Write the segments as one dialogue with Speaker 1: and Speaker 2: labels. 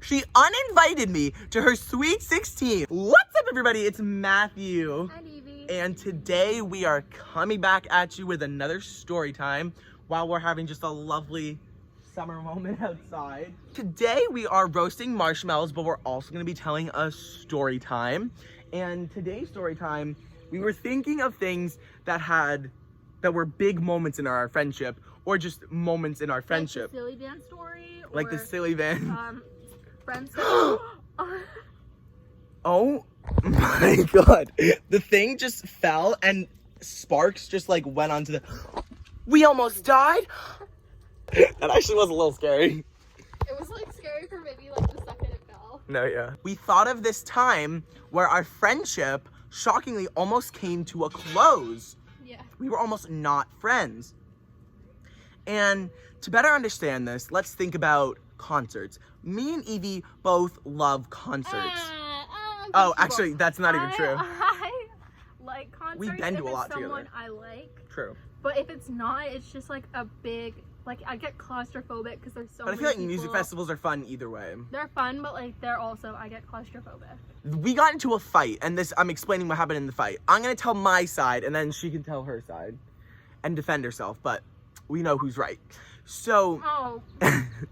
Speaker 1: She uninvited me to her sweet 16. What's up, everybody? It's Matthew.
Speaker 2: And Evie.
Speaker 1: And today we are coming back at you with another story time while we're having just a lovely summer moment outside. Today we are roasting marshmallows, but we're also going to be telling a story time. And today's story time, we were thinking of things that were big moments in our friendship, or just moments in our friendship.
Speaker 2: Like the silly van story?
Speaker 1: Like the silly van.
Speaker 2: Friends.
Speaker 1: Oh my god. The thing just fell and sparks just like went onto the... We almost died? That actually was a little scary.
Speaker 2: It was like scary for maybe like the second it fell.
Speaker 1: No, yeah. We thought of this time where our friendship shockingly almost came to a close.
Speaker 2: Yeah.
Speaker 1: We were almost not friends. And to better understand this, let's think about concerts. Me and Evie both love concerts. Oh, actually, that's not even true.
Speaker 2: I like concerts.
Speaker 1: We've been to a lot
Speaker 2: if it's someone
Speaker 1: together.
Speaker 2: I like.
Speaker 1: True.
Speaker 2: But if it's not, it's just like a big, like I get claustrophobic because there's so
Speaker 1: But I
Speaker 2: many
Speaker 1: feel like
Speaker 2: people.
Speaker 1: music festivals are fun either way.
Speaker 2: They're fun, but like they're also, I get claustrophobic.
Speaker 1: We got into a fight, and I'm explaining what happened in the fight. I'm gonna tell my side, and then she can tell her side and defend herself, but we know who's right. So,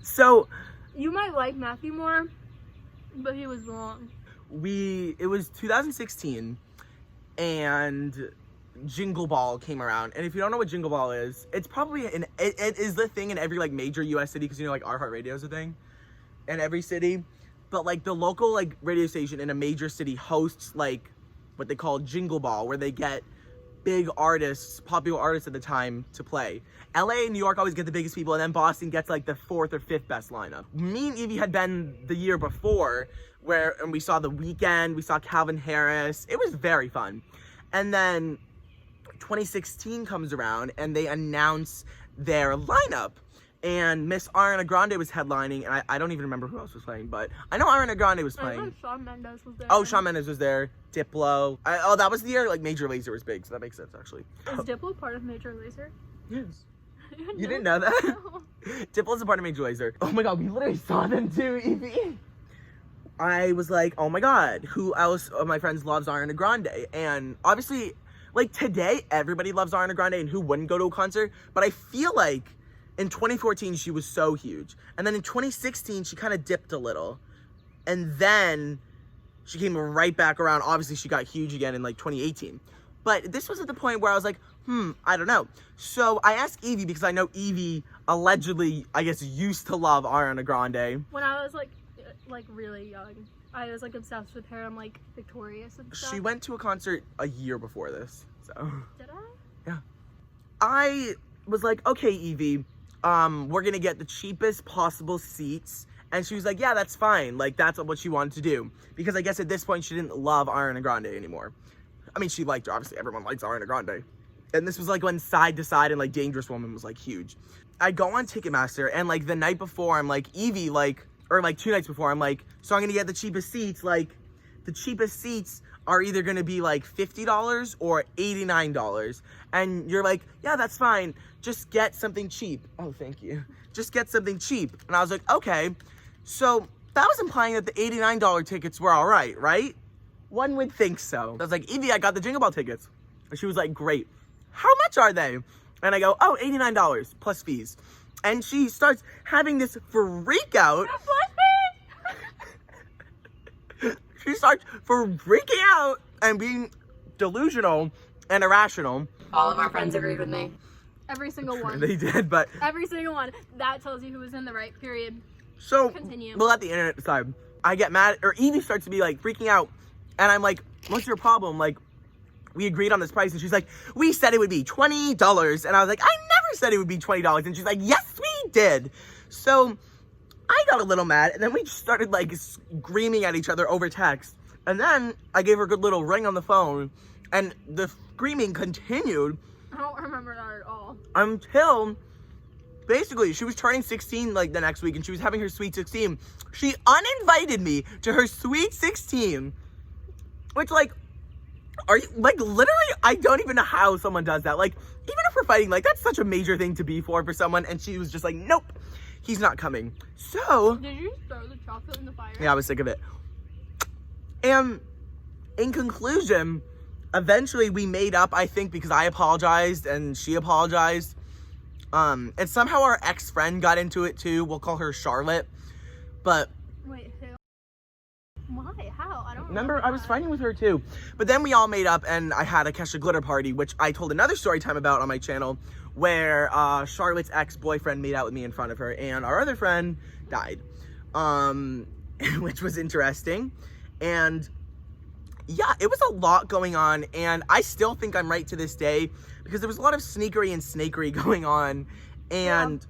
Speaker 2: so you might like Matthew more, but he was wrong.
Speaker 1: it was 2016, and Jingle Ball came around. And if you don't know what Jingle Ball is, it's probably it is the thing in every like major US city, because you know like iHeartRadio is a thing in every city. But like the local like radio station in a major city hosts like what they call Jingle Ball, where they get big artists, popular artists at the time, to play. LA and New York always get the biggest people, and then Boston gets like the 4th or 5th best lineup. Me and Evie had been the year before, and we saw The Weeknd, we saw Calvin Harris. It was very fun. And then 2016 comes around, and they announce their lineup. And Miss Ariana Grande was headlining, and I don't even remember who else was playing, but I know Ariana Grande was playing.
Speaker 2: I thought Shawn Mendes was there.
Speaker 1: Oh, Shawn Mendes was there. Diplo. That was the year like Major Lazer was big, so that makes sense actually.
Speaker 2: Is Diplo part of Major Lazer?
Speaker 1: Yes. You didn't know that?
Speaker 2: No.
Speaker 1: Diplo's a part of Major Lazer. Oh my god, we literally saw them too, Evie. I was like, oh my god, who else of my friends loves Ariana Grande? And obviously, like today, everybody loves Ariana Grande, and who wouldn't go to a concert? But I feel like in 2014, she was so huge. And then in 2016, she kind of dipped a little. And then she came right back around. Obviously, she got huge again in like 2018. But this was at the point where I was like, I don't know. So I asked Evie, because I know Evie allegedly, I guess, used to love Ariana Grande.
Speaker 2: When I was like really young, I was like obsessed with her. I'm like Victorious and stuff.
Speaker 1: She went to a concert a year before this. So.
Speaker 2: Did I?
Speaker 1: Yeah. I was like, okay, Evie, we're gonna get the cheapest possible seats. And she was like, yeah, that's fine. Like, that's what she wanted to do. Because I guess at this point, she didn't love Ariana Grande anymore. I mean, she liked her. Obviously, everyone likes Ariana Grande. And this was like when Side to Side and like Dangerous Woman was like huge. I go on Ticketmaster, and like the night before, I'm like, Evie, like, or like 2 nights before, I'm like, so I'm gonna get the cheapest seats. Like, the cheapest seats are either gonna be like $50 or $89. And you're like, yeah, that's fine. Just get something cheap. Oh, thank you. Just get something cheap. And I was like, okay. So that was implying that the $89 tickets were all right? One would think so. I was like, Evie, I got the Jingle Ball tickets. And she was like, great. How much are they? And I go, oh, $89 plus fees. And she starts having this freak out. She starts freaking out and being delusional and irrational.
Speaker 2: All of our friends agreed with me. Every single one.
Speaker 1: They did, but...
Speaker 2: Every single one. That tells you who was in the right, period.
Speaker 1: So,
Speaker 2: Continue.
Speaker 1: we'll let the internet decide. I get mad, or Evie starts to be like freaking out. And I'm like, what's your problem? Like, we agreed on this price. And she's like, we said it would be $20. And I was like, I never said it would be $20. And she's like, yes, we did. So I got a little mad. And then we just started like screaming at each other over text. And then I gave her a good little ring on the phone. And the screaming continued.
Speaker 2: I don't remember that at all.
Speaker 1: Until basically she was turning 16 like the next week, and she was having her sweet 16. She uninvited me to her sweet 16. Which, like, are you, like, literally, I don't even know how someone does that. Like, even if we're fighting, like, that's such a major thing to be for someone. And she was just like, nope, he's not coming. So
Speaker 2: did you throw the chocolate in the fire?
Speaker 1: yeah, I was sick of it. And in conclusion, eventually we made up, I think, because I apologized and she apologized. And somehow our ex-friend got into it too. We'll call her Charlotte. But
Speaker 2: wait, who? Why? How? I don't
Speaker 1: remember I was fighting with her too. But then we all made up and I had a Kesha glitter party, which I told another story time about on my channel, where Charlotte's ex-boyfriend made out with me in front of her and our other friend died. Which was interesting. And yeah, it was a lot going on, and I still think I'm right to this day because there was a lot of sneakery and snakery going on. And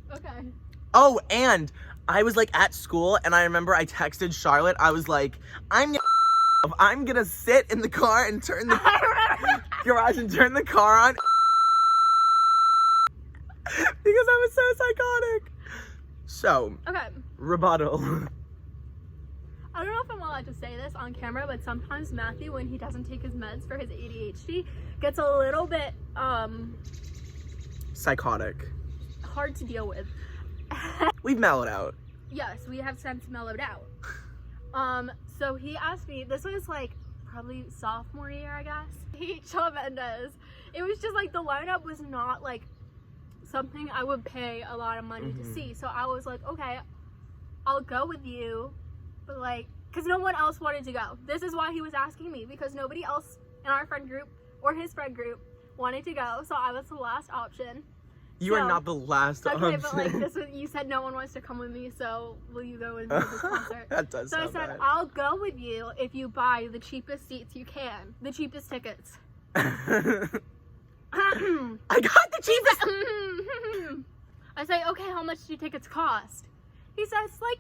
Speaker 2: yeah. Okay.
Speaker 1: Oh, and I was like at school and I remember I texted Charlotte. I was like, I'm gonna sit in the car and turn the garage and turn the car on because I was so psychotic. So,
Speaker 2: okay.
Speaker 1: Rebuttal.
Speaker 2: I don't know if I'm allowed to say this on camera, but sometimes Matthew, when he doesn't take his meds for his ADHD, gets a little bit
Speaker 1: Psychotic.
Speaker 2: hard to deal with.
Speaker 1: We've mellowed out.
Speaker 2: Yes, we have since mellowed out. So he asked me, this was like probably sophomore year, I guess. Shawn Mendes. It was just like the lineup was not like something I would pay a lot of money to see. So I was like, okay, I'll go with you, but like, because no one else wanted to go. This is why he was asking me, because nobody else in our friend group or his friend group wanted to go. So I was the last option.
Speaker 1: You are not the last option.
Speaker 2: Okay, but like this was, you said no one wants to come with me, so will you go with me to this concert?
Speaker 1: That does
Speaker 2: So I
Speaker 1: sound
Speaker 2: said,
Speaker 1: bad.
Speaker 2: I'll go with you if you buy the cheapest seats you can. The cheapest tickets.
Speaker 1: I got the cheapest.
Speaker 2: I say, okay, how much do tickets cost? He says, like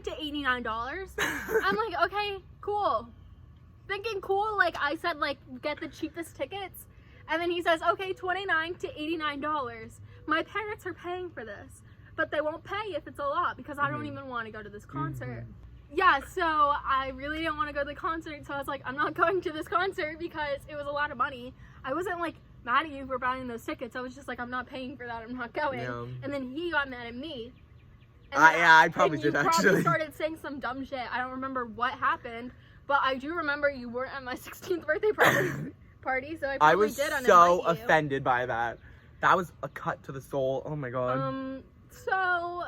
Speaker 2: $29 to $89. I'm like, okay, cool. Thinking cool, like I said, like get the cheapest tickets. And then he says, okay, $29 to $89. My parents are paying for this, but they won't pay if it's a lot because I don't even want to go to this concert. Yeah, so I really didn't want to go to the concert, so I was like, I'm not going to this concert because it was a lot of money. I wasn't like mad at you for buying those tickets. I was just like, I'm not paying for that. I'm not going.
Speaker 1: Yeah.
Speaker 2: And then he got mad at me.
Speaker 1: Yeah, I probably did
Speaker 2: you
Speaker 1: actually.
Speaker 2: probably started saying some dumb shit. I don't remember what happened, but I do remember you weren't at my 16th birthday party, so I probably
Speaker 1: was
Speaker 2: did uninvite
Speaker 1: so
Speaker 2: you.
Speaker 1: offended by that. That was a cut to the soul. Oh my god.
Speaker 2: So.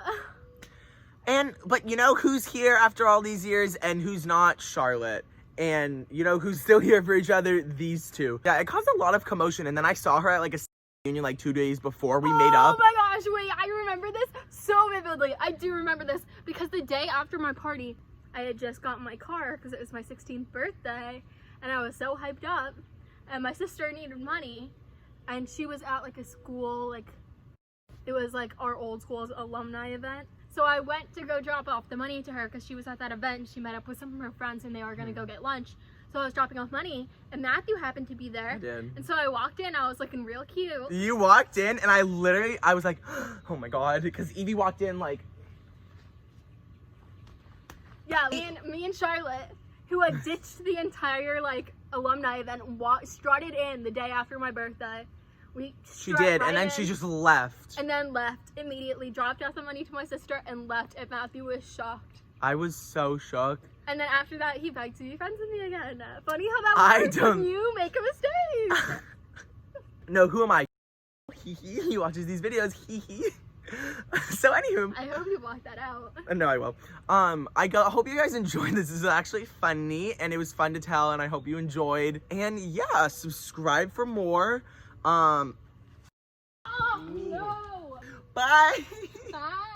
Speaker 1: But you know who's here after all these years and who's not? Charlotte. And you know who's still here for each other? These two. Yeah, it caused a lot of commotion, and then I saw her at like a reunion like 2 days before we made up.
Speaker 2: Oh my gosh, wait, I remember this so vividly. I do remember this because the day after my party, I had just gotten my car because it was my 16th birthday, and I was so hyped up, and my sister needed money, and she was at like a school, like it was like our old school's alumni event. So I went to go drop off the money to her because she was at that event. She met up with some of her friends and they were gonna go get lunch. So I was dropping off money and Matthew happened to be there.
Speaker 1: I did.
Speaker 2: And so I walked in, I was looking real cute.
Speaker 1: You walked in and I was like, oh my god, because Evie walked in like.
Speaker 2: Yeah, me and Charlotte, who had ditched the entire like alumni event, strutted in the day after my birthday.
Speaker 1: She did, right, and then she just left.
Speaker 2: And then left immediately, dropped off the money to my sister and left, and Matthew was shocked.
Speaker 1: I was so shook.
Speaker 2: And then after that, he begged to be friends with me again. Funny how that works when you make a mistake.
Speaker 1: No, who am I? He watches these videos. So anywho.
Speaker 2: I hope you block that out.
Speaker 1: No, I will. I hope you guys enjoyed this. This is actually funny, and it was fun to tell, and I hope you enjoyed. And yeah, subscribe for more.
Speaker 2: Oh, no.
Speaker 1: Bye.
Speaker 2: Bye.